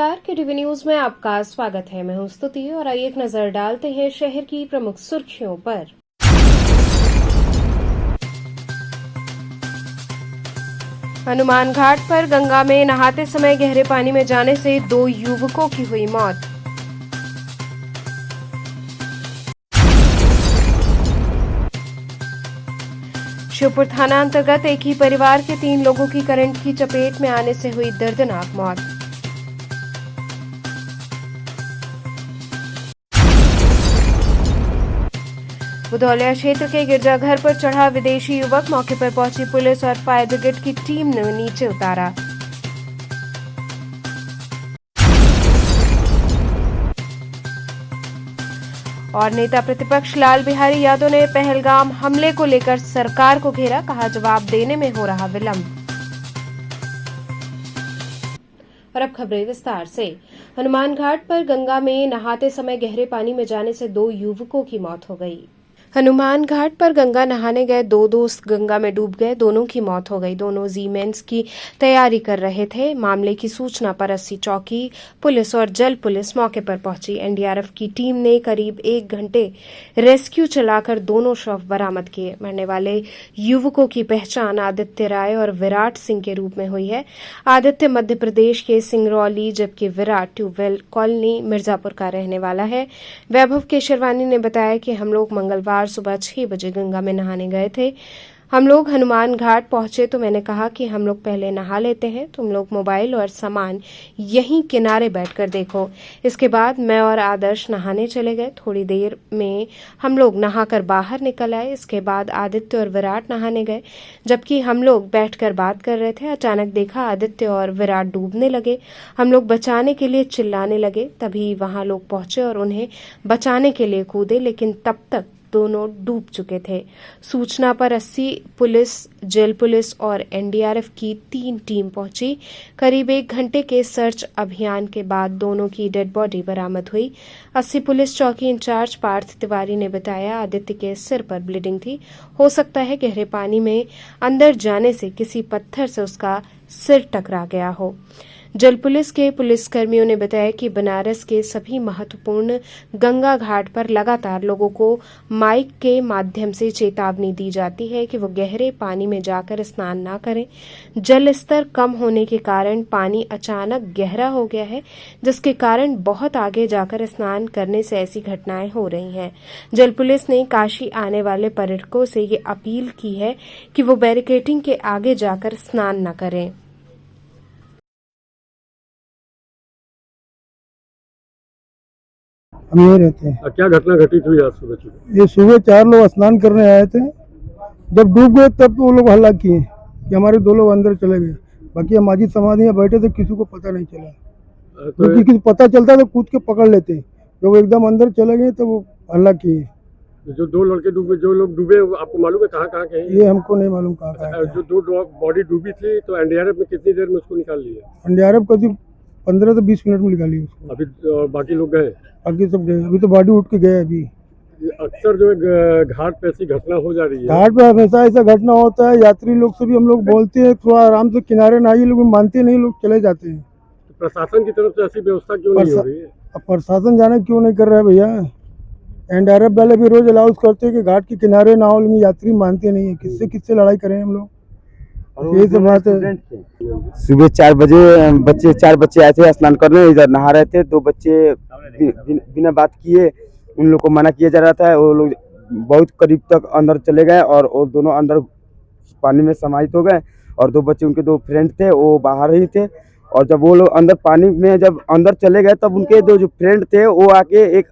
नमस्कार, KTV news में आपका स्वागत है। मैं हूं स्तुति और आइए एक नजर डालते हैं शहर की प्रमुख सुर्खियों पर। हनुमान घाट पर गंगा में नहाते समय गहरे पानी में जाने से 2 युवकों की हुई मौत। श्योपुर थाना अंतर्गत एक ही परिवार के 3 लोगों की करंट की चपेट में आने से हुई दर्दनाक मौत। बुधौलिया क्षेत्र के गिरजाघर पर चढ़ा विदेशी युवक, मौके पर पहुंची पुलिस और फायर ब्रिगेड की टीम ने नीचे उतारा। और नेता प्रतिपक्ष लाल बिहारी यादव ने पहलगाम हमले को लेकर सरकार को घेरा, कहा जवाब देने में हो रहा विलंब। और अब खबरें विस्तार से। हनुमान घाट पर गंगा में नहाते समय गहरे पानी में जाने से 2 युवकों की मौत हो गई। हनुमान घाट पर गंगा नहाने गए 2 दोस्त गंगा में डूब गए, दोनों की मौत हो गई। दोनों जी मेंस की तैयारी कर रहे थे। मामले की सूचना पर अस्सी चौकी पुलिस और जल पुलिस मौके पर पहुंची। एनडीआरएफ की टीम ने करीब 1 घंटे रेस्क्यू चलाकर दोनों शव बरामद किए। मरने वाले युवकों की पहचान आदित्य राय और विराट सिंह के रूप में हुई है। आदित्य मध्य प्रदेश के सिंगरौली, जबकि विराट ट्यूबवेल कॉलोनी मिर्जापुर का रहने वाला है। वैभव केशरवानी ने बताया कि हम लोग मंगलवार सुबह 6 बजे गंगा में नहाने गए थे। हम लोग हनुमान घाट पहुंचे तो मैंने कहा कि हम लोग पहले नहा लेते हैं, तुम लोग मोबाइल और सामान यहीं किनारे बैठकर देखो। इसके बाद मैं और आदर्श नहाने चले गए। थोड़ी देर में हम लोग नहाकर बाहर निकल आए। इसके बाद आदित्य और विराट नहाने गए, जबकि हम लोग बैठकर बात कर रहे थे। अचानक देखा आदित्य और विराट डूबने लगे। हम लोग बचाने के लिए चिल्लाने लगे। तभी वहां लोग पहुंचे और उन्हें बचाने के लिए कूदे, लेकिन तब तक दोनों डूब चुके थे। सूचना पर 80 पुलिस, जेल पुलिस और एनडीआरएफ की 3 टीम पहुंची। करीब 1 घंटे के सर्च अभियान के बाद दोनों की डेड बॉडी बरामद हुई। 80 पुलिस चौकी इंचार्ज पार्थ तिवारी ने बताया आदित्य के सिर पर ब्लीडिंग थी। हो सकता है गहरे पानी में अंदर जाने से किसी पत्थर से उसका सिर टकरा गया हो। जल पुलिस के पुलिसकर्मियों ने बताया कि बनारस के सभी महत्वपूर्ण गंगा घाट पर लगातार लोगों को माइक के माध्यम से चेतावनी दी जाती है कि वो गहरे पानी में जाकर स्नान न करें। जल स्तर कम होने के कारण पानी अचानक गहरा हो गया है, जिसके कारण बहुत आगे जाकर स्नान करने से ऐसी घटनाएं हो रही हैं। जल पुलिस ने काशी आने वाले पर्यटकों से ये अपील की है कि वो बैरिकेडिंग के आगे जाकर स्नान न करें। हम यहीं रहते हैं। क्या घटना घटित हुई आज सुबह? ये सुबह 4 लोग स्नान करने आए थे। जब डूब गए तब तो वो लोग हल्ला किए कि हमारे 2 लोग अंदर चले गए। बाकी हम माजी समाधि में बैठे थे, किसी को पता नहीं चला। तो किसी को पता चलता तो कूद के पकड़ लेते। जब वो एकदम अंदर चले गए तो वो हल्ला किए। जो 2 लड़के डूबे, जो लोग डूबे, आपको मालूम है कहाँ के हैं? ये हमको नहीं मालूम कहाँ। जो 2 बॉडी डूबी थी तो एनडीआरएफ में कितनी देर में उसको निकाल लिया? एनडीआरएफ करीब 15 से 20 मिनट में निकाली उसको। अभी बाकी लोग गए? बाकी सब गए। अभी तो बॉडी उठ के गए। अभी अक्सर जो है घाट पे ऐसी घटना हो जा रही है। घाट पे हमेशा ऐसा घटना होता है। यात्री लोग से भी हम लोग बोलते हैं थोड़ा आराम से किनारे ना आइए, लोग मानते नहीं, लोग चले जाते हैं। प्रशासन की तरफ से ऐसी व्यवस्था क्यों नहीं हो रही है? अब प्रशासन जाने क्यों नहीं कर रहा है भैया। एनडीआरएफ वाले भी रोज अलाउंस करते हैं कि घाट के किनारे ना हो, लेकिन यात्री मानते नहीं है। किससे लड़ाई करें हम लोग, यही सब बात है। सुबह 4 बजे 4 बच्चे आए थे स्नान करने, इधर नहा रहे थे। 2 बच्चे बिना बात किए उन लोग को मना किया जा रहा था। वो लोग बहुत करीब तक अंदर चले गए और वो दोनों अंदर पानी में समाहित हो गए। और 2 बच्चे, उनके 2 फ्रेंड थे, वो बाहर ही थे। और जब वो लोग अंदर पानी में जब अंदर चले गए तब उनके 2 जो फ्रेंड थे वो आके, एक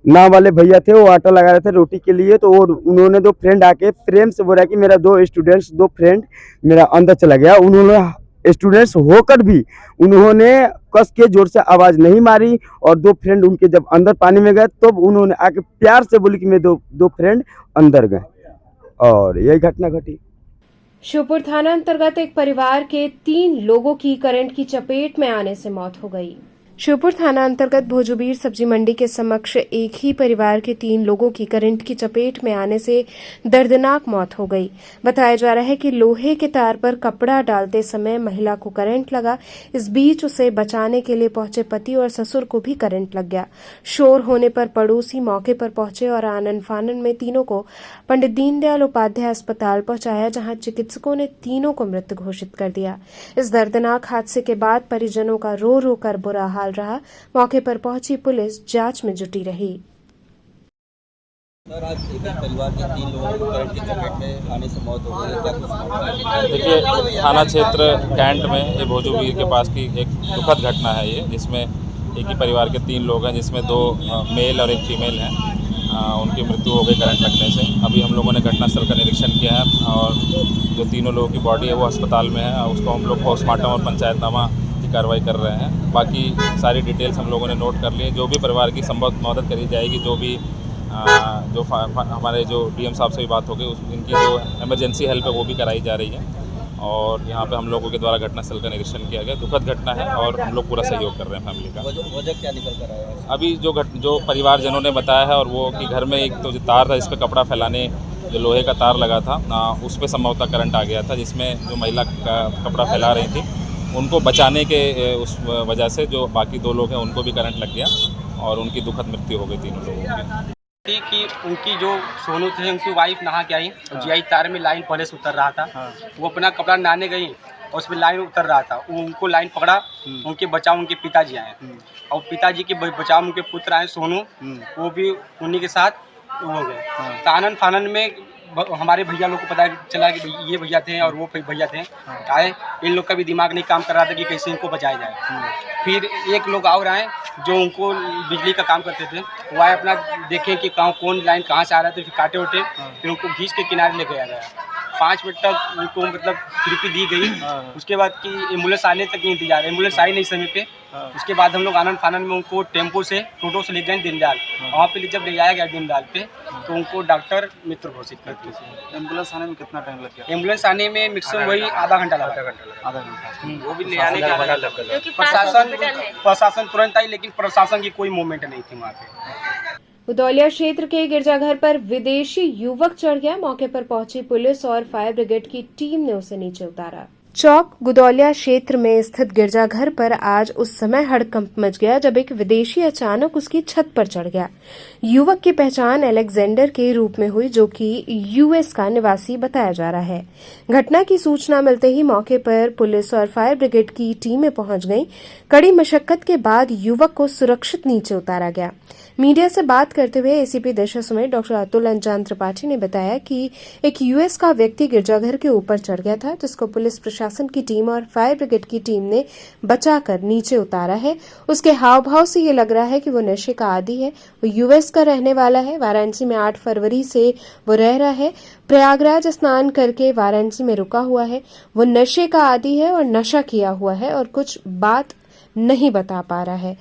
नाव वाले भैया थे, वो आटा लगा रहे थे रोटी के लिए। तो वो उन्होंने 2 फ्रेंड आके प्रेम से बोला कि मेरा 2 फ्रेंड मेरा अंदर चला गया। उन्होंने स्टूडेंट्स होकर भी उन्होंने कस के जोर से आवाज नहीं मारी। और 2 फ्रेंड उनके जब अंदर पानी में गए तो उन्होंने आके प्यार से बोली कि मेरे 2 फ्रेंड अंदर गए, और यही घटना घटी। श्योपुर थाना अंतर्गत एक परिवार के 3 लोगों की करंट की चपेट में आने से मौत हो गई। श्योपुर थाना अंतर्गत भोजूबीर सब्जी मंडी के समक्ष एक ही परिवार के 3 लोगों की करंट की चपेट में आने से दर्दनाक मौत हो गई। बताया जा रहा है कि लोहे के तार पर कपड़ा डालते समय महिला को करंट लगा। इस बीच उसे बचाने के लिए पहुंचे पति और ससुर को भी करंट लग गया। शोर होने पर पड़ोसी मौके पर पहुंचे और आनन फानन में तीनों को पंडित दीनदयाल उपाध्याय अस्पताल पहुंचाया, जहां चिकित्सकों ने तीनों को मृत घोषित कर दिया। इस दर्दनाक हादसे के बाद परिजनों का रो रो कर बुरा हाल रहा। मौके पर पहुंची पुलिस जांच में जुटी रही। सर, आज एक ही परिवार के 3 लोगों को करंट की चपेट में आने से मौत हो गई है। क्या कुछ मामला? देखिए, थाना क्षेत्र कैंट में ये भोजूबीर के पास की एक दुखद घटना है ये, जिसमें एक ही परिवार के 3 लोग हैं, जिसमें 2 मेल और 1 फीमेल हैं। उनकी मृत्यु हो गई करंट लगने से। अभी हम लोगों ने घटनास्थल का निरीक्षण किया है और जो तीनों लोगों की बॉडी है वो अस्पताल में है। उसको हम लोग पोस्टमार्टम और पंचायतनामा की कार्रवाई कर रहे हैं। बाकी सारी डिटेल्स हम लोगों ने नोट कर ली। जो भी परिवार की संभव मदद करी जाएगी, जो भी हमारे जो डीएम साहब से भी बात हो गई, इनकी जो इमरजेंसी हेल्प है वो भी कराई जा रही है। और यहाँ पे हम लोगों के द्वारा घटनास्थल का निरीक्षण किया गया। दुखद घटना है और हम लोग पूरा सहयोग कर रहे हैं फैमिली का। वजह क्या निकल कर आया है? अभी जो परिवारजनों ने बताया है, और वो कि घर में एक तो जो तार था जिस पर कपड़ा फैलाने जो लोहे का तार लगा था, उस पर संभवतः करंट आ गया था, जिसमें जो महिला का कपड़ा फैला रही थी उनको बचाने के उस वजह से जो बाकी 2 लोग हैं उनको भी करंट लग गया और उनकी दुखद मृत्यु हो गई तीनों लोगों की। कि उनकी जो सोनू थे, उनकी वाइफ नहा के आई। जीआई तार में लाइन पहले से उतर रहा था। वो अपना कपड़ा नहाने गई और उसमें लाइन उतर रहा था। वो उनको लाइन पकड़ा, उनके बचाव उनके पिताजी आए और पिताजी के बचाव उनके पुत्र आए सोनू, वो भी उन्हीं के साथ हो गए। तानन फानन में हमारे भैया लोग को पता चला कि ये भैया थे और वो भैया थे। आए, इन लोग का भी दिमाग नहीं काम कर रहा था कि कैसे इनको बचाया जाए। फिर एक लोग और आए जो उनको बिजली का काम करते थे। वो आए, अपना देखें कि कौन लाइन कहाँ से आ रहा था। फिर काटे उठे, फिर उनको घींच के किनारे लेके आया गया। 5 मिनट तक उनको मतलब थेरेपी दी गई। उसके बाद की एम्बुलेंस आने तक ही इंतजार, एम्बुलेंस आई नहीं समय पे। उसके बाद हम लोग आनंद फानन में उनको टेम्पो से टोटो से ले गए दीनदयाल। वहाँ पे जब ले जाया गया दीनदयाल पे, तो उनको डॉक्टर मृत घोषित कर दिया। एम्बुलेंस आने में कितना टाइम लग गया? एम्बुलेंस आने में मैक्सिमम वही आधा घंटा लगा। आधा घंटा। वो भी ले आने का आधा घंटा लगा। प्रशासन तुरंत आई, लेकिन प्रशासन की कोई मूवमेंट नहीं थी वहाँ पे। उदौलिया क्षेत्र के गिरजाघर पर विदेशी युवक चढ़ गया। मौके पर पहुंची पुलिस और फायर ब्रिगेड की टीम ने उसे नीचे उतारा। चौक गुदौलिया क्षेत्र में स्थित गिरजाघर पर आज उस समय हड़कंप मच गया जब एक विदेशी अचानक उसकी छत पर चढ़ गया। युवक की पहचान अलेक्जेंडर के रूप में हुई, जो कि यूएस का निवासी बताया जा रहा है। घटना की सूचना मिलते ही मौके पर पुलिस और फायर ब्रिगेड की टीमें पहुंच गईं। कड़ी मशक्कत के बाद युवक को सुरक्षित नीचे उतारा गया। मीडिया से बात करते हुए एसीपी दिशा समेत डॉक्टर अतुल अंजान त्रिपाठी ने बताया कि एक यूएस का व्यक्ति गिरजाघर के ऊपर चढ़ गया था, जिसको पुलिस प्रशासन की टीम और फायर ब्रिगेड की टीम ने बचाकर नीचे उतारा है। उसके हाव भाव से ये लग रहा है कि वो नशे का आदी है। वो यूएस का रहने वाला है। वाराणसी में 8 फरवरी से वो रह रहा है। प्रयागराज स्नान करके वाराणसी में रुका हुआ है। वो नशे का आदी है और नशा किया हुआ है और कुछ बात नहीं बता पा रहा है।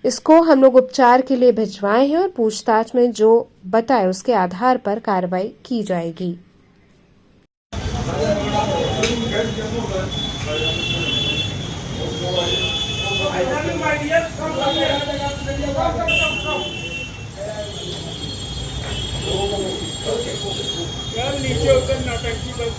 इसको हम लोग उपचार के लिए भिजवाए हैं और पूछताछ में जो बताए उसके आधार पर कार्रवाई की जाएगी। नीचे उतर नाटंकी बंद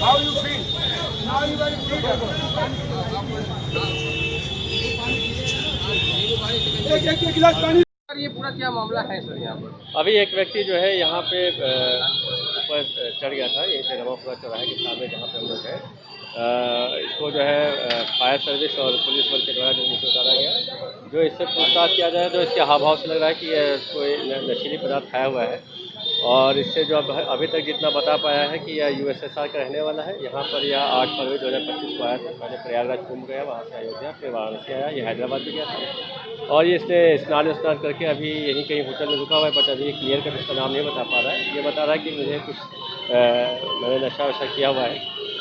How you feel? Now you very sir, ये पूरा क्या मामला है सर यहाँ पर? अभी एक व्यक्ति जो है यहाँ पे ऊपर चढ़ गया था, यहीं से रमापुरा चौराहे के सामने जहाँ पे हम लोग हैं। इसको जो है फायर सर्विस और पुलिस बल के द्वारा जो नीचे उतारा गया। जो इससे पूछताछ किया जाए तो इसके हाव भाव से लग रहा है कि कोई नशीली पदार्थ खाया हुआ है। और इससे जो अभी तक जितना बता पाया है कि यह यूएसएसआर का रहने वाला है। यहाँ पर यह 8 फरवरी 2025 को आया था। पहले प्रयागराज कुंभ गया, वहाँ से अयोध्या, फिर वाराणसी आया। ये हैदराबाद भी गया था और ये इसने स्नान करके अभी यहीं कहीं होटल में रुका हुआ है। बट अभी क्लियर कर इसका नाम नहीं बता पा रहा है। ये बता रहा है कि मुझे कुछ मैंने नशा वशा किया हुआ है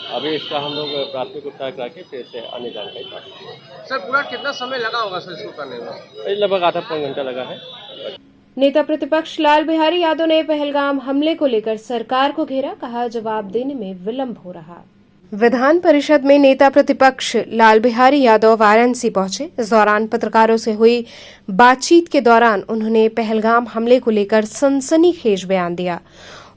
अभी इसका हम लोग प्राथमिक उपचार करा के फिर से अन्य जानकारी प्राप्त की। सर पूरा कितना समय लगा होगा सर इसको करने में? ये लगभग आधा पौन घंटा लगा है। नेता प्रतिपक्ष लाल बिहारी यादव ने पहलगाम हमले को लेकर सरकार को घेरा, कहा जवाब देने में विलंब हो रहा। विधान परिषद में नेता प्रतिपक्ष लाल बिहारी यादव वाराणसी पहुंचे। इस दौरान पत्रकारों से हुई बातचीत के दौरान उन्होंने पहलगाम हमले को लेकर सनसनीखेज बयान दिया।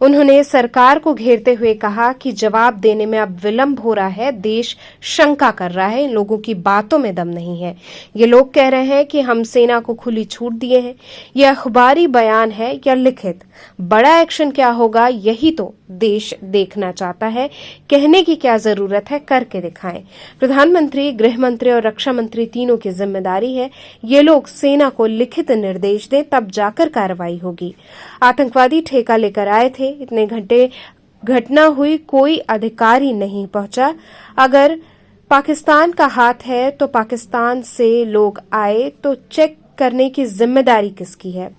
उन्होंने सरकार को घेरते हुए कहा कि जवाब देने में अब विलंब हो रहा है, देश शंका कर रहा है, इन लोगों की बातों में दम नहीं है। ये लोग कह रहे हैं कि हम सेना को खुली छूट दिए हैं। यह अखबारी बयान है या लिखित, बड़ा एक्शन क्या होगा यही तो देश देखना चाहता है। कहने की क्या जरूरत है, करके दिखाएं। प्रधानमंत्री, गृह मंत्री और रक्षा मंत्री तीनों की जिम्मेदारी है। ये लोग सेना को लिखित निर्देश दें, तब जाकर कार्रवाई होगी। आतंकवादी ठेका लेकर आए थे, इतने घंटे घटना हुई, कोई अधिकारी नहीं पहुंचा। अगर पाकिस्तान का हाथ है तो पाकिस्तान से लोग आए तो चेक करने की जिम्मेदारी किसकी है?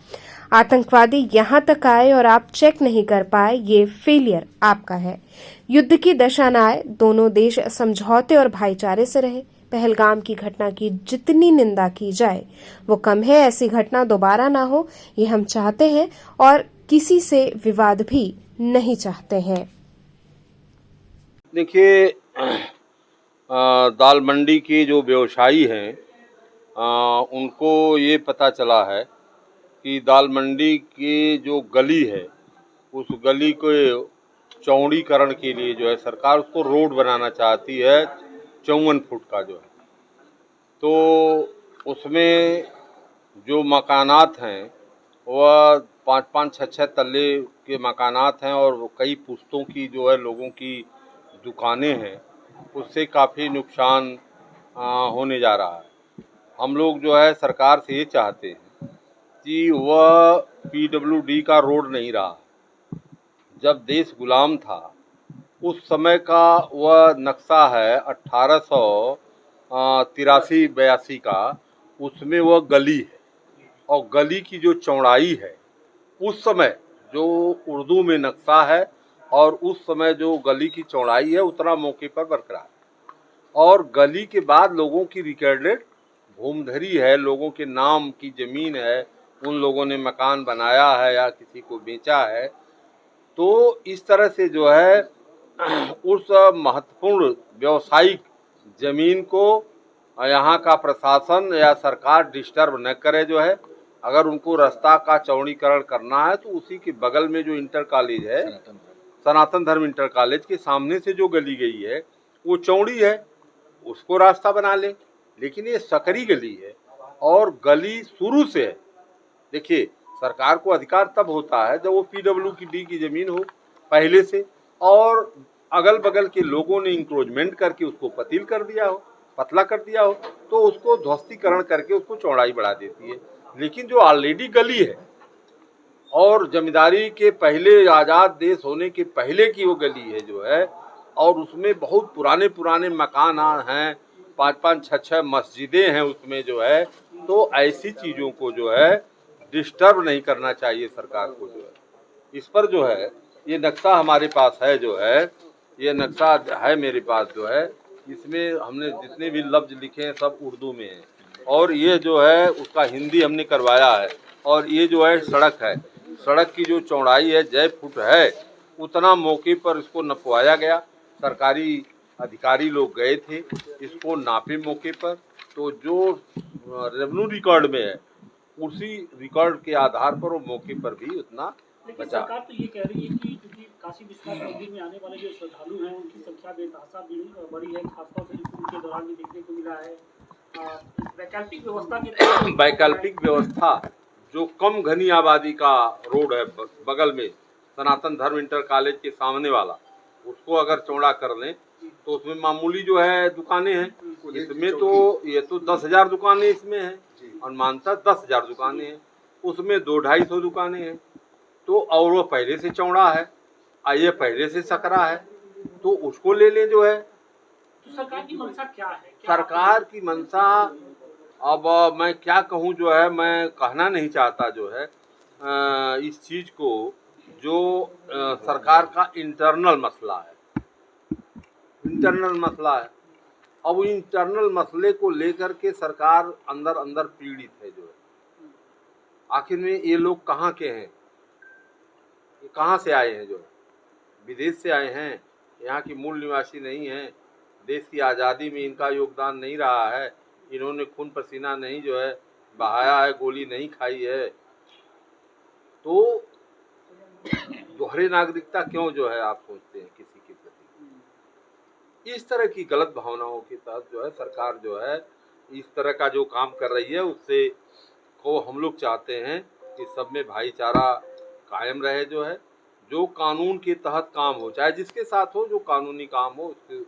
आतंकवादी यहां तक आए और आप चेक नहीं कर पाए, ये फेलियर आपका है। युद्ध की दशा न आए, दोनों देश समझौते और भाईचारे से रहे। पहलगाम की घटना की जितनी निंदा की जाए वो कम है। ऐसी घटना दोबारा ना हो, ये हम चाहते हैं और किसी से विवाद भी नहीं चाहते हैं। देखिए, दाल मंडी के जो व्यवसायी हैं उनको ये पता चला है कि दाल मंडी की जो गली है उस गली को चौड़ीकरण के लिए जो है सरकार उसको रोड बनाना चाहती है 54 फुट का जो है। तो उसमें जो मकानात हैं वह 5-5, 6-6 तल्ले के मकानात हैं और कई पुश्तों की जो है लोगों की दुकानें हैं, उससे काफ़ी नुकसान होने जा रहा है। हम लोग जो है सरकार से ये चाहते हैं कि वह PWD का रोड नहीं रहा। जब देश गुलाम था उस समय का वह नक्शा है 1883-82 का, उसमें वह गली है और गली की जो चौड़ाई है उस समय जो उर्दू में नक्शा है और उस समय जो गली की चौड़ाई है उतना मौके पर बरकरार। और गली के बाद लोगों की रिकॉर्डेड भूमधरी है, लोगों के नाम की ज़मीन है, उन लोगों ने मकान बनाया है या किसी को बेचा है। तो इस तरह से जो है उस महत्वपूर्ण व्यावसायिक ज़मीन को यहाँ का प्रशासन या सरकार डिस्टर्ब न करे। जो है अगर उनको रास्ता का चौड़ीकरण करना है तो उसी के बगल में जो इंटर कॉलेज है, सनातन धर्म इंटर कॉलेज के सामने से जो गली गई है वो चौड़ी है, उसको रास्ता बना ले। लेकिन ये सकरी गली है और गली शुरू से है। देखिए, सरकार को अधिकार तब होता है जब वो PWD की ज़मीन हो पहले से और अगल बगल के लोगों ने इंक्रोचमेंट करके उसको पतील कर दिया हो, पतला कर दिया हो, तो उसको ध्वस्तीकरण करके उसको चौड़ाई बढ़ा देती है। लेकिन जो ऑलरेडी गली है और जमींदारी के पहले, आज़ाद देश होने के पहले की वो गली है जो है, और उसमें बहुत पुराने पुराने मकान हैं, 5-5, 6-6 मस्जिदें हैं उसमें जो है। तो ऐसी चीज़ों को जो है डिस्टर्ब नहीं करना चाहिए सरकार को। जो है इस पर जो है ये नक्शा हमारे पास है, जो है ये नक्शा है मेरे पास जो है, इसमें हमने जितने भी लफ्ज़ लिखे हैं सब उर्दू में हैं और ये जो है उसका हिंदी हमने करवाया है। और ये जो है सड़क है, सड़क की जो चौड़ाई है 6 फुट है, उतना मौके पर इसको नपवाया गया। सरकारी अधिकारी लोग गए थे, इसको नापे मौके पर, तो जो रेवेन्यू रिकॉर्ड में है उसी रिकॉर्ड के आधार पर वो मौके पर भी उतना लेकिन बचा। सरकार तो ये कह रही है कि क्योंकि काशी विश्वनाथ मंदिर में आने वाले जो श्रद्धालु हैं उनकी संख्या बेतहाशा बढ़ी है, खासतौर से स्कूल के दौरान भी देखने को मिला है। वैकल्पिक व्यवस्था के वैकल्पिक व्यवस्था जो कम घनी आबादी का रोड है बगल में, सनातन धर्म इंटर कॉलेज के सामने वाला, उसको अगर चौड़ा कर लें तो उसमें मामूली जो है दुकानें हैं। इसमें तो ये तो 10,000 दुकानें इसमें हैं और मानता 10,000 दुकानें हैं, उसमें 200-250 दुकानें हैं। तो और वो पहले से चौड़ा है, ये पहले से सकरा है, तो उसको ले लें जो है। तो सरकार की मंशा क्या है? सरकार की मंशा अब मैं क्या कहूँ, जो है मैं कहना नहीं चाहता जो है इस चीज़ को, जो सरकार का इंटरनल मसला है। इंटरनल मसला है। अब इंटरनल मसले को लेकर के सरकार अंदर अंदर पीड़ित है जो है। आखिर में ये लोग कहाँ के हैं, ये कहाँ से आए हैं, जो है विदेश से आए हैं, यहाँ की मूल निवासी नहीं हैं। देश की आज़ादी में इनका योगदान नहीं रहा है, इन्होंने खून पसीना नहीं जो है बहाया है, गोली नहीं खाई है, तो दोहरे नागरिकता क्यों जो है आप सोचते हैं किसी के प्रति। इस तरह की गलत भावनाओं के तहत जो है सरकार जो है इस तरह का जो काम कर रही है, उससे को हम लोग चाहते हैं कि सब में भाईचारा कायम रहे। जो है जो कानून के तहत काम हो, चाहे जिसके साथ हो, जो कानूनी काम हो उसके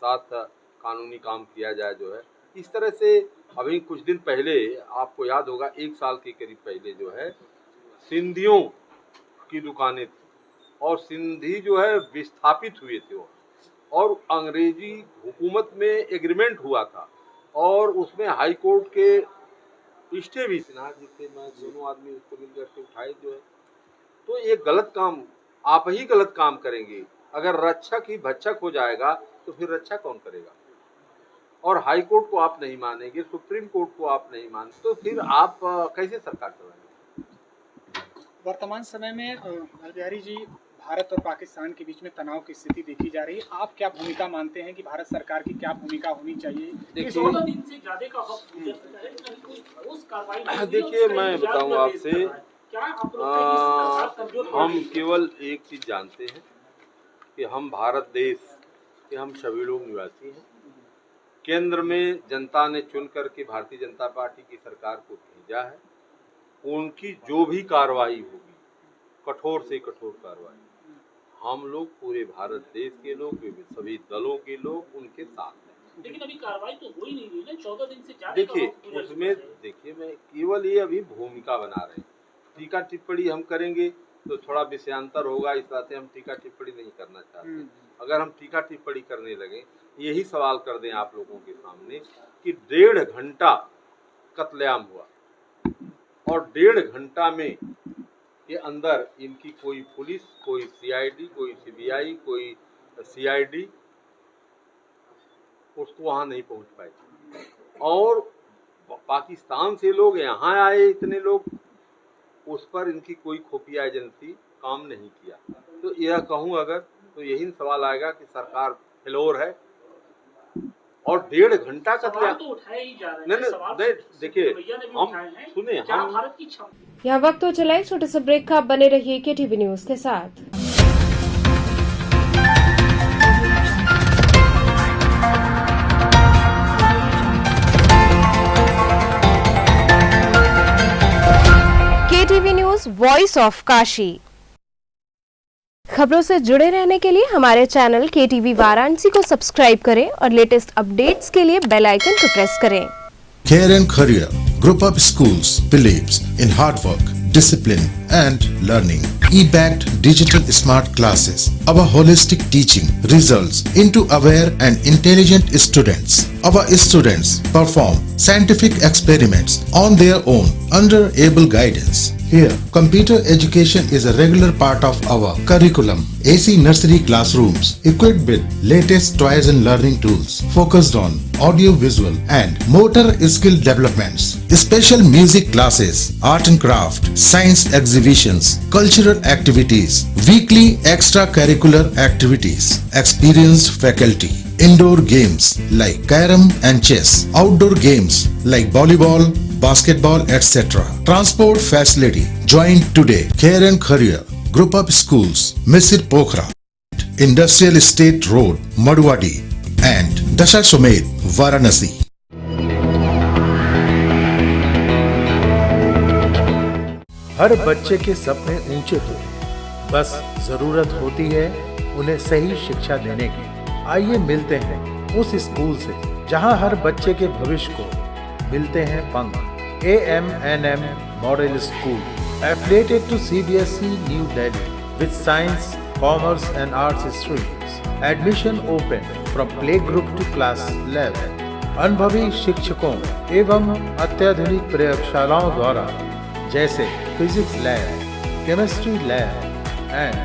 साथ कानूनी काम किया जाए जो है। इस तरह से अभी कुछ दिन पहले आपको याद होगा, 1 साल के करीब पहले जो है सिंधियों की दुकानें थी और सिंधी जो है विस्थापित हुए थे वो, और अंग्रेजी हुकूमत में एग्रीमेंट हुआ था और उसमें हाई कोर्ट के स्टे भी सिन्हा जी थे, मैं दोनों आदमी उसको मिल करके उठाए जो है। तो ये गलत काम, आप ही गलत काम करेंगे। अगर रक्षक ही भक्षक हो जाएगा तो फिर रक्षा कौन करेगा। और हाई कोर्ट को आप नहीं मानेंगे, सुप्रीम कोर्ट को आप नहीं मानते, तो फिर आप कैसे सरकार चलाएंगे। वर्तमान समय में बिहारी जी, भारत और पाकिस्तान के बीच में तनाव की स्थिति देखी जा रही है। आप क्या भूमिका मानते हैं कि भारत सरकार की क्या भूमिका होनी चाहिए? देखिए मैं बताऊं आपसे, हम केवल एक चीज़ जानते हैं कि हम भारत देश के हम सभी लोग निवासी हैं। केंद्र में जनता ने चुन करके भारतीय जनता पार्टी की सरकार को भेजा है। उनकी जो भी कार्रवाई होगी, कठोर से कठोर कार्रवाई, हम लोग पूरे भारत देश के लोग, सभी दलों के लोग उनके साथ हैं। लेकिन अभी कार्रवाई तो हो ही नहीं रही ना, 14 दिन से ज्यादा। देखिए उसमें देखिए मैं केवल ये अभी भूमिका बना रहे हैं। टीका टिप्पणी हम करेंगे तो थोड़ा विषयांतर होगा, इस बात से हम टीका टिप्पणी नहीं करना चाहते। अगर हम टीका टिप्पणी करने लगे, यही सवाल कर दें आप लोगों के सामने कि 1.5 घंटा कत्लेआम हुआ और 1.5 घंटा में के अंदर इनकी कोई पुलिस, कोई सीआईडी, कोई सीबीआई, कोई सीआईडी उसको वहां नहीं पहुंच पाई। और पाकिस्तान से लोग यहाँ आए, इतने लोग, उस पर इनकी कोई खुफिया एजेंसी काम नहीं किया। तो यह कहूँ अगर, तो यही सवाल आएगा कि सरकार फेलोर है। और 1.5 घंटा का तो उठाए ही जा रहे हैं। नहीं, देखिए हम सुने, हम भारत की यहाँ वक्त तो चला एक छोटे से ब्रेक का। आप बने रहिए KTV न्यूज के साथ। KTV news, voice of Kashi. खबरों से जुड़े रहने के लिए हमारे चैनल KTV वाराणसी को सब्सक्राइब करें और लेटेस्ट अपडेट्स के लिए बेल आइकन को प्रेस करें। Care & Career Group of Schools believes in hard work, discipline and learning. E-backed digital smart classes. Our holistic teaching results into aware and intelligent students. Our students perform scientific experiments on their own under able guidance. Here, computer education is a regular part of our curriculum. AC nursery classrooms equipped with latest toys and learning tools focused on audio-visual and motor skill developments. Special music classes, art and craft, science exhibitions, cultural activities, weekly extracurricular activities, experienced faculty. Indoor games like carom and chess, outdoor games like volleyball, basketball, etc. Transport facility. Join today. Care & Career Group of Schools, Misir Pokhara, Industrial Estate Road, Madwadi, and Dashasomed, Varanasi. हर बच्चे के सपने ऊंचे तो बस जरूरत होती है उन्हें सही शिक्षा देने की। आइए मिलते हैं उस स्कूल से जहां हर बच्चे के भविष्य को मिलते हैं पंख। AMNM Model School, affiliated to CBSE New Delhi, with science, commerce and arts streams. Admission open from playgroup to class 11. अनुभवी शिक्षकों एवं अत्याधुनिक प्रयोगशालाओं द्वारा जैसे physics lab, chemistry lab and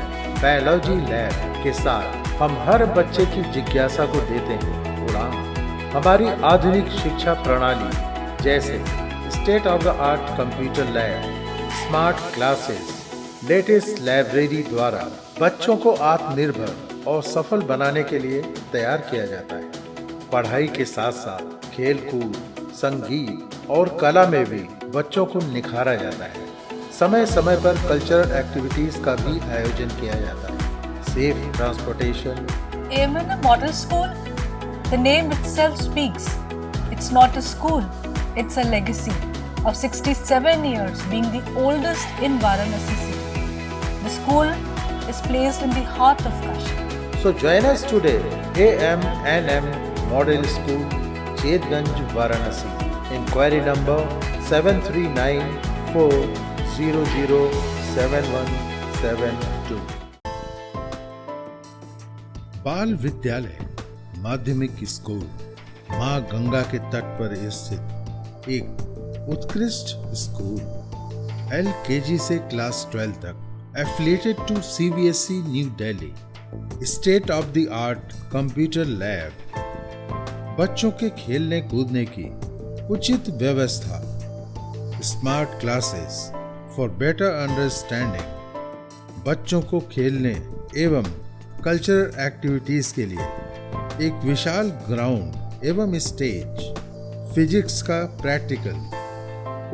biology lab के साथ हम हर बच्चे की जिज्ञासा को देते हैं उड़ान। हमारी आधुनिक शिक्षा प्रणाली जैसे state of the art computer lab, smart classes, latest library द्वारा बच्चों को आत्मनिर्भर और सफल बनाने के लिए तैयार किया जाता है। पढ़ाई के साथ साथ खेल कूद, संगीत और कला में भी बच्चों को निखारा जाता है। समय समय पर कल्चरल एक्टिविटीज का भी आयोजन किया जाता है। Safe transportation. AMN Model School, the name itself speaks. It's not a school, it's a legacy of 67 years being the oldest in Varanasi city. The school is placed in the heart of Kashi. So join us today, AMNM Model School, Chetganj, Varanasi. Inquiry number 7394007172. बाल विद्यालय माध्यमिक school मां गंगा के तट पर स्थित एक उत्कृष्ट स्कूल LKG से क्लास 12 तक affiliated to CBSE New Delhi, state of the art computer lab, बच्चों के खेलने कूदने की उचित व्यवस्था, smart classes for better understanding, बच्चों को खेलने एवं कल्चरल एक्टिविटीज के लिए एक विशाल ग्राउंड एवं स्टेज, फिजिक्स का प्रैक्टिकल,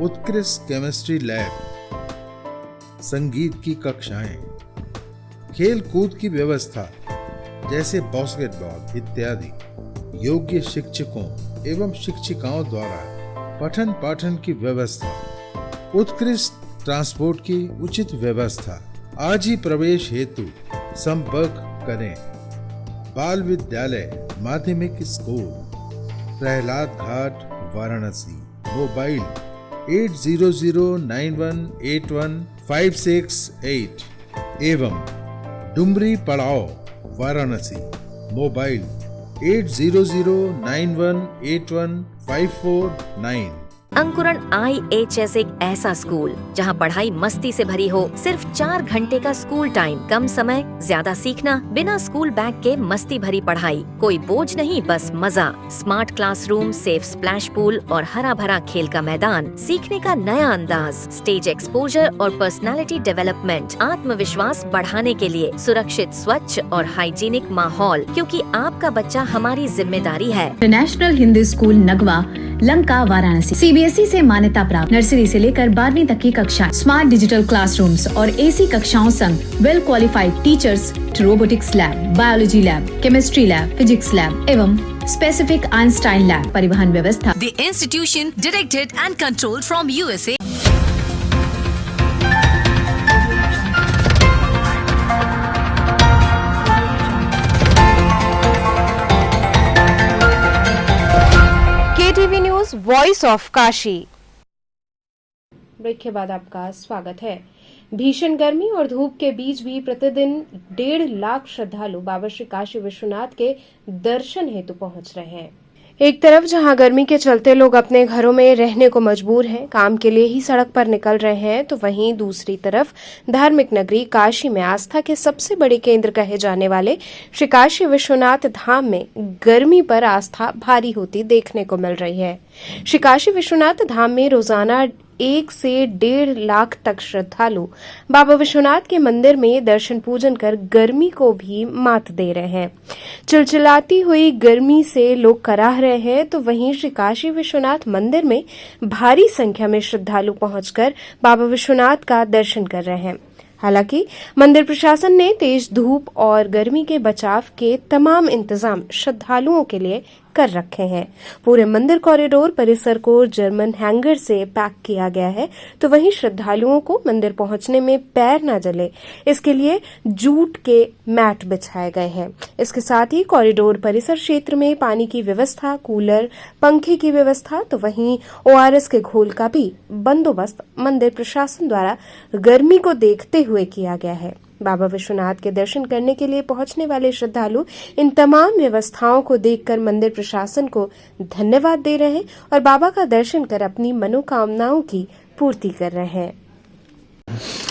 उत्कृष्ट केमिस्ट्री लैब, संगीत की कक्षाएं, खेल कूद की व्यवस्था जैसे बास्केटबॉल इत्यादि, योग्य शिक्षकों एवं शिक्षिकाओं द्वारा पठन पाठन की व्यवस्था, उत्कृष्ट ट्रांसपोर्ट की उचित व्यवस्था। आज ही प्रवेश हेतु संपर्क करें। बाल विद्यालय माध्यमिक स्कूल, प्रहलाद घाट, वाराणसी। मोबाइल 8009181568 एवं डुमरी पड़ाव, वाराणसी। मोबाइल 8009181549। अंकुरण IHS एक ऐसा स्कूल जहां पढ़ाई मस्ती से भरी हो। सिर्फ 4 घंटे का स्कूल टाइम, कम समय, ज्यादा सीखना, बिना स्कूल बैग के मस्ती भरी पढ़ाई, कोई बोझ नहीं, बस मजा। Smart classroom, safe splash pool और हरा भरा खेल का मैदान, सीखने का नया अंदाज, स्टेज एक्सपोजर और पर्सनालिटी डेवलपमेंट, आत्मविश्वास बढ़ाने के लिए सुरक्षित, स्वच्छ और हाइजीनिक माहौल, क्योंकि आपका बच्चा हमारी जिम्मेदारी है। International Hindi school Nagwa, Lanka, Varanasi. CBSE से मान्यता प्राप्त नर्सरी से लेकर 12वीं तक की कक्षा, स्मार्ट डिजिटल क्लासरूम्स और AC कक्षाओं संग well qualified teachers, robotics lab, biology lab, chemistry lab, physics lab एवं स्पेसिफिक आइंस्टाइन लैब, परिवहन व्यवस्था। The institution directed and controlled from USA. KTV news voice of Kashi. Break के बाद आपका स्वागत है। भीषण गर्मी और धूप के बीच भी प्रतिदिन 1.5 लाख श्रद्धालु बाबा श्री काशी विश्वनाथ के दर्शन हेतु पहुंच रहे हैं। एक तरफ जहां गर्मी के चलते लोग अपने घरों में रहने को मजबूर हैं, काम के लिए ही सड़क पर निकल रहे हैं, तो वहीं दूसरी तरफ धार्मिक नगरी काशी में आस्था के सबसे बड़े केंद्र कहे जाने वाले श्री काशी विश्वनाथ धाम में गर्मी पर आस्था भारी होती देखने को मिल रही है। श्री काशी विश्वनाथ धाम में रोजाना 1 से 1.5 लाख तक श्रद्धालु बाबा विश्वनाथ के मंदिर में दर्शन पूजन कर गर्मी को भी मात दे रहे हैं। चिलचिलाती हुई गर्मी से लोग कराह रहे हैं, तो वहीं श्री काशी विश्वनाथ मंदिर में भारी संख्या में श्रद्धालु पहुंचकर बाबा विश्वनाथ का दर्शन कर रहे हैं। हालांकि मंदिर प्रशासन ने तेज धूप और गर्मी के बचाव के तमाम इंतजाम श्रद्धालुओं के लिए कर रखे हैं। पूरे मंदिर कॉरिडोर परिसर को जर्मन हैंगर से पैक किया गया है, तो वहीं श्रद्धालुओं को मंदिर पहुंचने में पैर न जले, इसके लिए जूट के मैट बिछाए गए हैं। इसके साथ ही कॉरिडोर परिसर क्षेत्र में पानी की व्यवस्था, कूलर, पंखे की व्यवस्था, तो वहीं ORS के घोल का भी बंदोबस्त मंदिर प्रशासन द्वारा गर्मी को देखते हुए किया गया है। बाबा विश्वनाथ के दर्शन करने के लिए पहुंचने वाले श्रद्धालु इन तमाम व्यवस्थाओं को देखकर मंदिर प्रशासन को धन्यवाद दे रहे हैं और बाबा का दर्शन कर अपनी मनोकामनाओं की पूर्ति कर रहे हैं।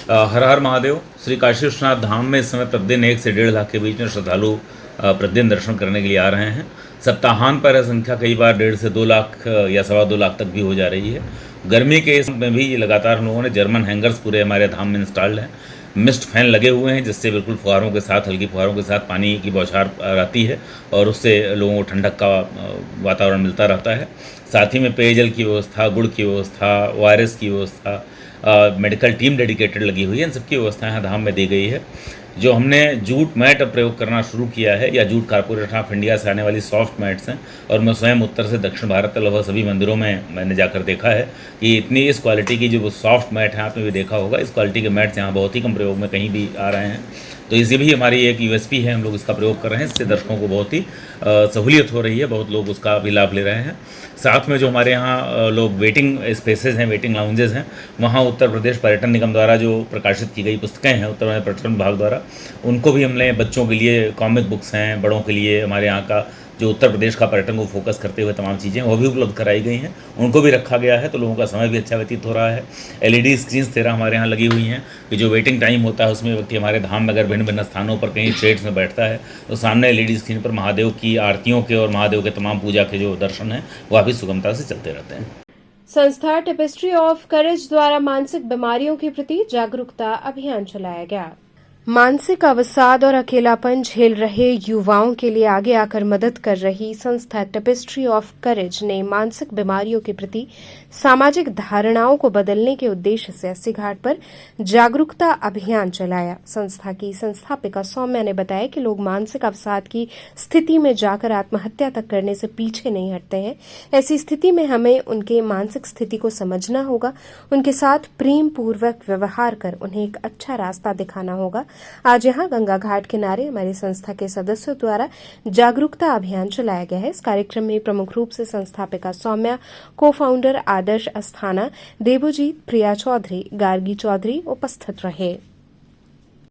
हर हर महादेव। श्री काशी विश्वनाथ धाम में इस समय प्रतिदिन 1 से 1.5 लाख के बीच में श्रद्धालु प्रतिदिन दर्शन करने के लिए आ रहे हैं। सप्ताहांत पर संख्या कई बार 1.5 से 2 लाख या 2.25 लाख तक भी हो जा रही है। गर्मी के इसमें भी लगातार हम लोगों ने जर्मन हैंगर्स पूरे हमारे धाम में इंस्टॉल्ड हैं। मिस्ट फैन लगे हुए हैं जिससे बिल्कुल फुहारों के साथ, हल्की फुहारों के साथ पानी की बौछार आती है और उससे लोगों को ठंडक का वातावरण मिलता रहता है। साथ ही में पेयजल की व्यवस्था, गुड़ की व्यवस्था, ORS की व्यवस्था, मेडिकल टीम डेडिकेटेड लगी हुई है। इन सबकी व्यवस्था यहाँ धाम में दी गई है। जो हमने जूट मैट प्रयोग करना शुरू किया है या जूट कारपोरेशन ऑफ इंडिया से आने वाली सॉफ्ट मैट्स हैं, और मैं स्वयं उत्तर से दक्षिण भारत तक लगभग सभी मंदिरों में मैंने जाकर देखा है कि इतनी इस क्वालिटी की जो सॉफ्ट मैट है, आपने भी देखा होगा, इस क्वालिटी के मैट्स यहाँ बहुत ही कम प्रयोग में कहीं भी आ रहे हैं। तो इसी भी हमारी एक USP है, हम लोग इसका प्रयोग कर रहे हैं। इससे दर्शकों को बहुत ही सहूलियत हो रही है, बहुत लोग उसका भी लाभ ले रहे हैं। साथ में जो हमारे यहाँ लोग वेटिंग स्पेसेस हैं, वेटिंग लाउंजेस हैं, वहाँ उत्तर प्रदेश पर्यटन निगम द्वारा जो प्रकाशित की गई पुस्तकें हैं उत्तर प्रदेश पर्यटन विभाग द्वारा, उनको भी हमने बच्चों के लिए कॉमिक बुक्स हैं, बड़ों के लिए हमारे यहाँ का जो उत्तर प्रदेश का पर्यटन को फोकस करते हुए तमाम चीज़ें वो भी उपलब्ध कराई गई हैं, उनको भी रखा गया है। तो लोगों का समय भी अच्छा व्यतीत हो रहा है। LED स्क्रीन्स 13 हमारे यहाँ लगी हुई हैं कि जो वेटिंग टाइम होता है उसमें व्यक्ति हमारे धाम में अगर भिन्न भिन्न स्थानों पर कहीं शेड्स में बैठता है तो सामने LED स्क्रीन पर महादेव की आरतियों के और महादेव के तमाम पूजा के जो दर्शन हैं वह भी सुगमता से चलते रहते हैं। संस्था टेपेस्ट्री ऑफ करेज द्वारा मानसिक बीमारियों के प्रति जागरूकता अभियान चलाया गया। मानसिक अवसाद और अकेलापन झेल रहे युवाओं के लिए आगे आकर मदद कर रही संस्था टेपेस्ट्री ऑफ करेज ने मानसिक बीमारियों के प्रति सामाजिक धारणाओं को बदलने के उद्देश्य से 80 घाट पर जागरूकता अभियान चलाया। संस्था की संस्थापिका सौम्या ने बताया कि लोग मानसिक अवसाद की स्थिति में जाकर आत्महत्या तक करने से पीछे नहीं हटते हैं। ऐसी स्थिति में हमें उनके मानसिक स्थिति को समझना होगा, उनके साथ प्रेम पूर्वक व्यवहार कर उन्हें एक अच्छा रास्ता दिखाना होगा। आज यहां गंगा घाट किनारे हमारी संस्था के सदस्यों द्वारा जागरूकता अभियान चलाया गया है। इस कार्यक्रम में प्रमुख रूप से संस्थापिका सौम्या, को-फाउंडर आदर्श अस्थाना, देवोजीत, प्रिया चौधरी, गार्गी चौधरी उपस्थित रहे।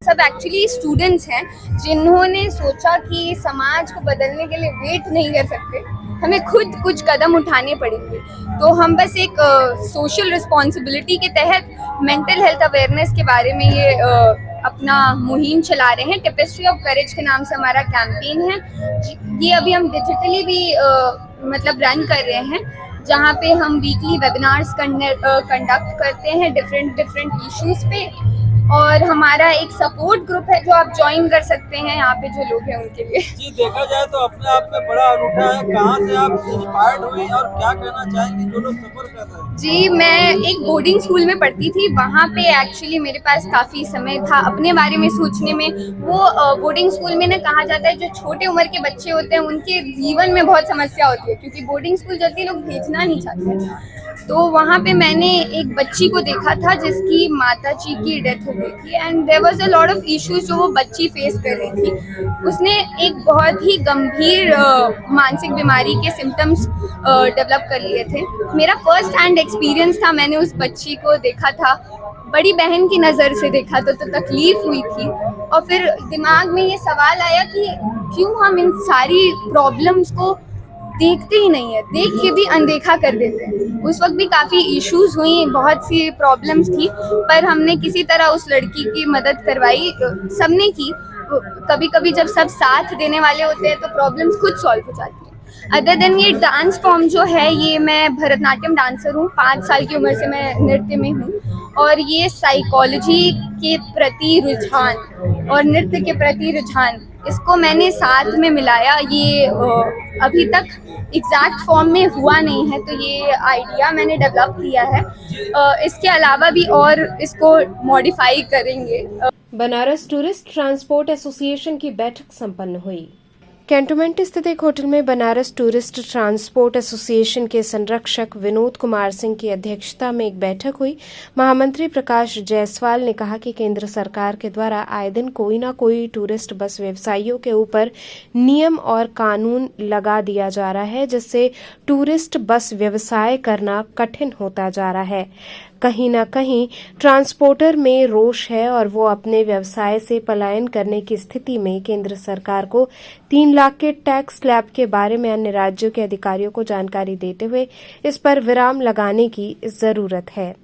सब एक्चुअली स्टूडेंट्स हैं जिन्होंने सोचा कि समाज को बदलने के लिए वेट नहीं कर सकते, हमें खुद कुछ कदम उठाने पड़ेंगे। तो हम बस एक सोशल रिस्पॉन्सिबिलिटी के तहत मेंटल हेल्थ अवेयरनेस के बारे में ये अपना मुहिम चला रहे हैं। टेपेस्ट्री ऑफ करेज के नाम से हमारा कैंपेन है। ये अभी हम डिजिटली भी मतलब रन कर रहे हैं, जहाँ पे हम वीकली वेबिनार्स कंडक्ट करते हैं डिफरेंट इश्यूज पे, और हमारा एक सपोर्ट ग्रुप है जो आप ज्वाइन कर सकते हैं यहाँ पे जो लोग हैं उनके लिए। जी, देखा जाए तो अपने आप में बड़ा अनूठा है। कहाँ से आप इंस्पायर्ड हुई और क्या कहना चाहेंगी जो लोग सफर कर रहे हैं? जी, मैं एक बोर्डिंग स्कूल में पढ़ती थी। वहाँ पे एक्चुअली मेरे पास काफ़ी समय था अपने बारे में सोचने में। वो बोर्डिंग स्कूल में ना कहा जाता है जो छोटे उम्र के बच्चे होते हैं उनके जीवन में बहुत समस्या होती है, क्योंकि बोर्डिंग स्कूल जल्दी लोग भेजना नहीं चाहते। तो वहाँ पे मैंने एक बच्ची को देखा था जिसकी माताजी की डेथ हो गई थी, and there was a lot of issues जो वो बच्ची फेस कर रही थी। उसने एक बहुत ही गंभीर मानसिक बीमारी के सिम्टम्स डेवलप कर लिए थे। मेरा फर्स्ट हैंड एक्सपीरियंस था, मैंने उस बच्ची को देखा था, बड़ी बहन की नज़र से देखा तो तकलीफ हुई थी। और फिर दिमाग में ये सवाल आया कि क्यों हम इन सारी प्रॉब्लम्स को देखते ही नहीं है, देख के भी अनदेखा कर देते हैं। उस वक्त भी काफ़ी इश्यूज हुई, बहुत सी प्रॉब्लम्स थी, पर हमने किसी तरह उस लड़की की मदद करवाई, सबने की। कभी कभी जब सब साथ देने वाले होते हैं तो प्रॉब्लम्स खुद सॉल्व हो जाती हैं। अदर देन ये डांस फॉर्म जो है, ये मैं भरतनाट्यम डांसर हूँ, 5 साल की उम्र से मैं नृत्य में हूँ, और ये साइकोलॉजी के प्रति रुझान और नृत्य के प्रति रुझान, इसको मैंने साथ में मिलाया। ये अभी तक एग्जैक्ट फॉर्म में हुआ नहीं है, तो ये आइडिया मैंने डेवलप किया है। इसके अलावा भी और इसको मॉडिफाई करेंगे। बनारस टूरिस्ट ट्रांसपोर्ट एसोसिएशन की बैठक संपन्न हुई। कैंटोनमेंट स्थित एक होटल में बनारस टूरिस्ट ट्रांसपोर्ट एसोसिएशन के संरक्षक विनोद कुमार सिंह की अध्यक्षता में एक बैठक हुई। महामंत्री प्रकाश जायसवाल ने कहा कि केंद्र सरकार के द्वारा आए दिन कोई ना कोई टूरिस्ट बस व्यवसायियों के ऊपर नियम और कानून लगा दिया जा रहा है, जिससे टूरिस्ट बस व्यवसाय करना कठिन होता जा रहा है। कहीं न कहीं ट्रांसपोर्टर में रोष है और वो अपने व्यवसाय से पलायन करने की स्थिति में केंद्र सरकार को 3 लाख के टैक्स स्लैब के बारे में अन्य राज्यों के अधिकारियों को जानकारी देते हुए इस पर विराम लगाने की जरूरत है।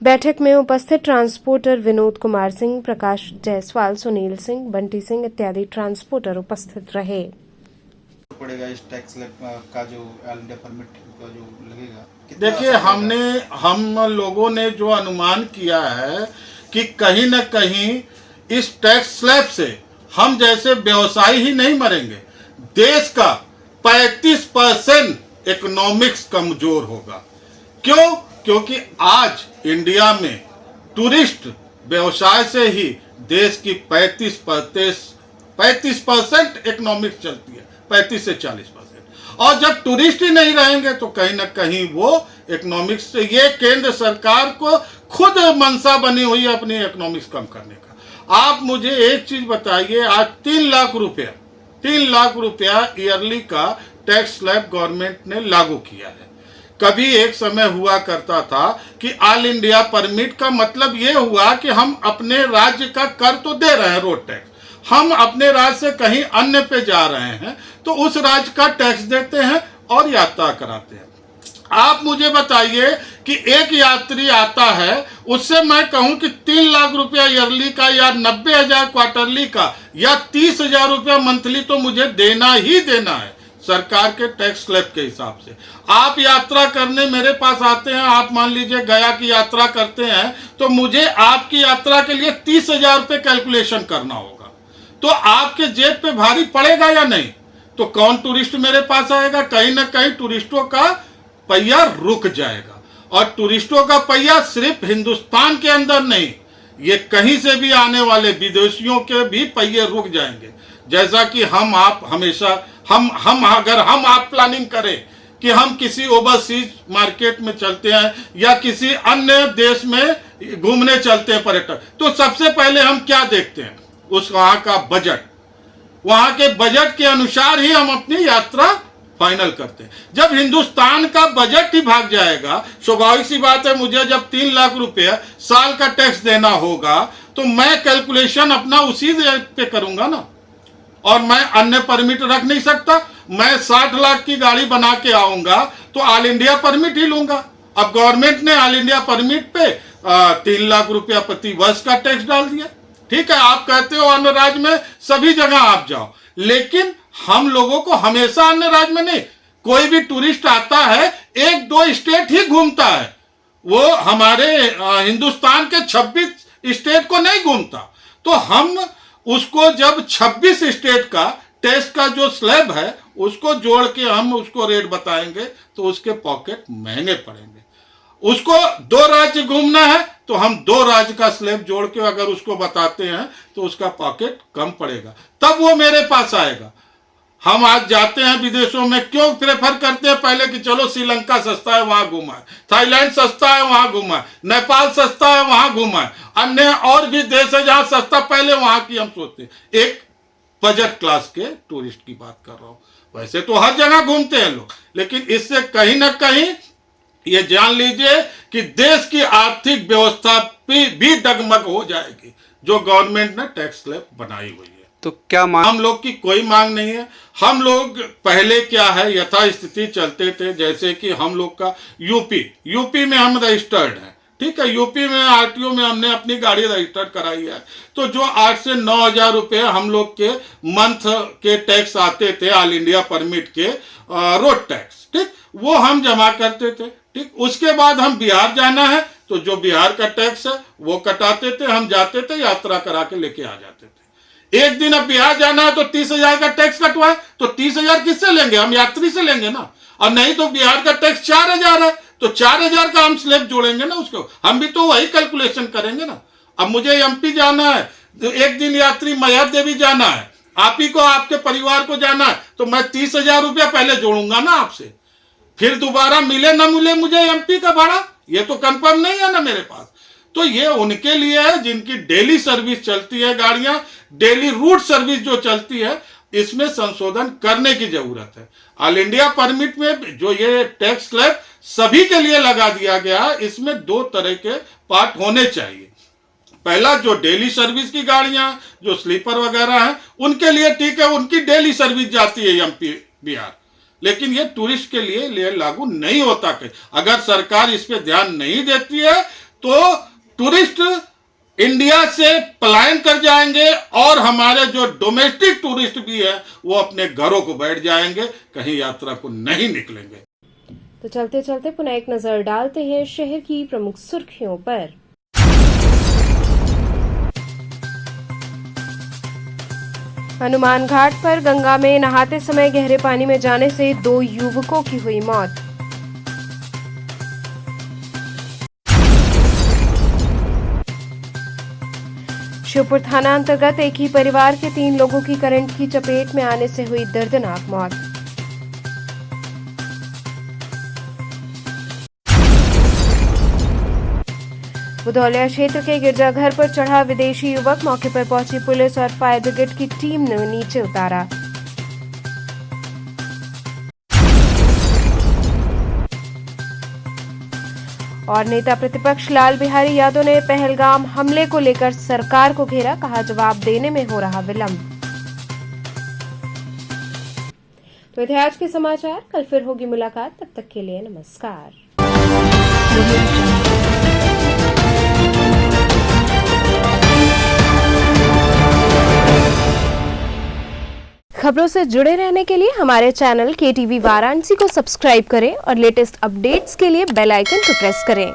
बैठक में उपस्थित ट्रांसपोर्टर विनोद कुमार सिंह, प्रकाश जायसवाल, सुनील सिंह, बंटी सिंह इत्यादि ट्रांसपोर्टर उपस्थित रहे। पड़ेगा इस टैक्स का जो ऑल इंडिया परमिट का जो लगेगा? देखिए, हम लोगों ने जो अनुमान किया है कि कहीं न कहीं इस टैक्स स्लैब से हम जैसे व्यवसायी ही नहीं मरेंगे, देश का 35% इकोनॉमिक्स कमजोर होगा। क्यों? क्योंकि आज इंडिया में टूरिस्ट व्यवसाय से ही देश की 35% इकोनॉमिक्स चलती है, 35 से 40%। और जब टूरिस्ट ही नहीं रहेंगे तो कहीं ना कहीं वो इकोनॉमिक्स से, ये केंद्र सरकार को खुद मंशा बनी हुई है अपनी इकोनॉमिक्स कम करने का। आप मुझे एक चीज बताइए, आज 3 लाख रुपया ईयरली का टैक्स स्लैब गवर्नमेंट ने लागू किया है। कभी एक समय हुआ करता था कि ऑल इंडिया परमिट का मतलब ये हुआ कि हम अपने राज्य का कर तो दे रहे हैं, रोड टैक्स, हम अपने राज्य से कहीं अन्य पे जा रहे हैं तो उस राज्य का टैक्स देते हैं और यात्रा कराते हैं। आप मुझे बताइए कि एक यात्री आता है, उससे मैं कहूं कि 3 लाख रुपया ईयरली का या 90,000 क्वार्टरली का या 30,000 रुपया मंथली तो मुझे देना ही देना है सरकार के टैक्स स्लैब के हिसाब से। आप यात्रा करने मेरे पास आते हैं, आप मान लीजिए गया की यात्रा करते हैं तो मुझे आपकी यात्रा के लिए 30,000 रुपये कैलकुलेशन करना होगा, तो आपके जेब पे भारी पड़ेगा या नहीं? तो कौन टूरिस्ट मेरे पास आएगा? कहीं ना कहीं टूरिस्टों का पहिया रुक जाएगा। और टूरिस्टों का पहिया सिर्फ हिंदुस्तान के अंदर नहीं, ये कहीं से भी आने वाले विदेशियों के भी पहिए रुक जाएंगे। जैसा कि हम आप हमेशा अगर हम आप प्लानिंग करें कि हम किसी ओवरसीज मार्केट में चलते हैं या किसी अन्य देश में घूमने चलते हैं पर्यटक, तो सबसे पहले हम क्या देखते हैं? उस वहां का बजट, वहां के बजट के अनुसार ही हम अपनी यात्रा फाइनल करते हैं। जब हिंदुस्तान का बजट ही भाग जाएगा, स्वाभाविक सी बात है, मुझे जब 3 लाख रुपया साल का टैक्स देना होगा तो मैं कैलकुलेशन अपना उसी पे करूंगा ना, और मैं अन्य परमिट रख नहीं सकता। मैं 60 लाख की गाड़ी बना के आऊंगा तो ऑल इंडिया परमिट ही लूंगा। अब गवर्नमेंट ने ऑल इंडिया परमिट पे 3 लाख रुपया प्रति वर्ष का टैक्स डाल दिया। ठीक है, आप कहते हो अन्य राज्य में सभी जगह आप जाओ, लेकिन हम लोगों को हमेशा अन्य राज्य में नहीं, कोई भी टूरिस्ट आता है 1-2 स्टेट ही घूमता है, वो हमारे हिंदुस्तान के 26 स्टेट को नहीं घूमता। तो हम उसको जब 26 स्टेट का टैक्स का जो स्लैब है उसको जोड़ के हम उसको रेट बताएंगे तो उसके पॉकेट महंगे पड़ेंगे। उसको 2 राज्य घूमना है तो हम 2 राज्य का स्लैब जोड़ के अगर उसको बताते हैं तो उसका पॉकेट कम पड़ेगा, तब वो मेरे पास आएगा। हम आज जाते हैं विदेशों में, क्यों प्रेफर करते हैं पहले कि चलो श्रीलंका सस्ता है वहां घुमा है, थाईलैंड सस्ता है वहां घुमा है, नेपाल सस्ता है वहां घुमा है, अन्य और भी देश है जहां सस्ता, पहले वहां की हम सोचते हैं। एक बजट क्लास के टूरिस्ट की बात कर रहा हूं, वैसे तो हर जगह घूमते हैं लोग, लेकिन इससे कहीं ना कहीं ये जान लीजिए कि देश की आर्थिक व्यवस्था भी डगमग हो जाएगी जो गवर्नमेंट ने टैक्स स्लैब बनाई हुई है। तो क्या मांग? हम लोग की कोई मांग नहीं है। हम लोग पहले क्या है यथास्थिति चलते थे, जैसे कि हम लोग का यूपी में हम रजिस्टर्ड हैं, ठीक है, यूपी में आरटीओ में हमने अपनी गाड़ी रजिस्टर्ड कराई है, तो जो 8 से 9 हजार रुपये हम लोग के मंथ के टैक्स आते थे ऑल इंडिया परमिट के रोड टैक्स, ठीक, वो हम जमा करते थे। ठीक, उसके बाद हम बिहार जाना है तो जो बिहार का टैक्स है वो कटाते थे, हम जाते थे यात्रा करा के लेके आ जाते थे। एक दिन अब बिहार जाना है तो 30,000 का टैक्स कटवाए तो 30,000 किससे लेंगे? हम यात्री से लेंगे ना, और नहीं तो बिहार का टैक्स 4,000 है तो 4,000 का हम स्लैब जोड़ेंगे ना उसको, हम भी तो वही कैलकुलेशन करेंगे ना। अब मुझे एमपी जाना है, एक दिन यात्री मैहर देवी जाना है, आप ही को आपके परिवार को जाना है, तो मैं 30,000 रुपया पहले जोड़ूंगा ना आपसे, फिर दोबारा मिले ना मिले मुझे एमपी का भाड़ा, ये तो कंफर्म नहीं है ना मेरे पास। तो ये उनके लिए है जिनकी डेली सर्विस चलती है, गाड़ियां डेली रूट सर्विस जो चलती है, इसमें संशोधन करने की जरूरत है। ऑल इंडिया परमिट में जो ये टैक्स स्लैब सभी के लिए लगा दिया गया, इसमें 2 तरह के पार्ट होने चाहिए। पहला, जो डेली सर्विस की गाड़ियां जो स्लीपर वगैरह हैं उनके लिए ठीक है, उनकी डेली सर्विस जाती है एमपी बिहार, लेकिन ये टूरिस्ट के लिए लागू नहीं होता। अगर सरकार इस पे ध्यान नहीं देती है तो टूरिस्ट इंडिया से पलायन कर जाएंगे और हमारे जो डोमेस्टिक टूरिस्ट भी है वो अपने घरों को बैठ जाएंगे, कहीं यात्रा को नहीं निकलेंगे। तो चलते चलते पुनः एक नजर डालते हैं शहर की प्रमुख सुर्खियों पर। हनुमान घाट पर गंगा में नहाते समय गहरे पानी में जाने से 2 युवकों की हुई मौत। शिवपुर थाना अंतर्गत एक ही परिवार के 3 लोगों की करंट की चपेट में आने से हुई दर्दनाक मौत। बुधौलिया क्षेत्र के गिरजाघर पर चढ़ा विदेशी युवक, मौके पर पहुंची पुलिस और फायर ब्रिगेड की टीम ने नीचे उतारा। और नेता प्रतिपक्ष लाल बिहारी यादव ने पहलगाम हमले को लेकर सरकार को घेरा, कहा जवाब देने में हो रहा विलंब। तो थे आज के समाचार, कल फिर होगी मुलाकात, तब तक के लिए नमस्कार। खबरों से जुड़े रहने के लिए हमारे चैनल KTV वाराणसी को सब्सक्राइब करें और लेटेस्ट अपडेट्स के लिए बेल आइकन को प्रेस करें।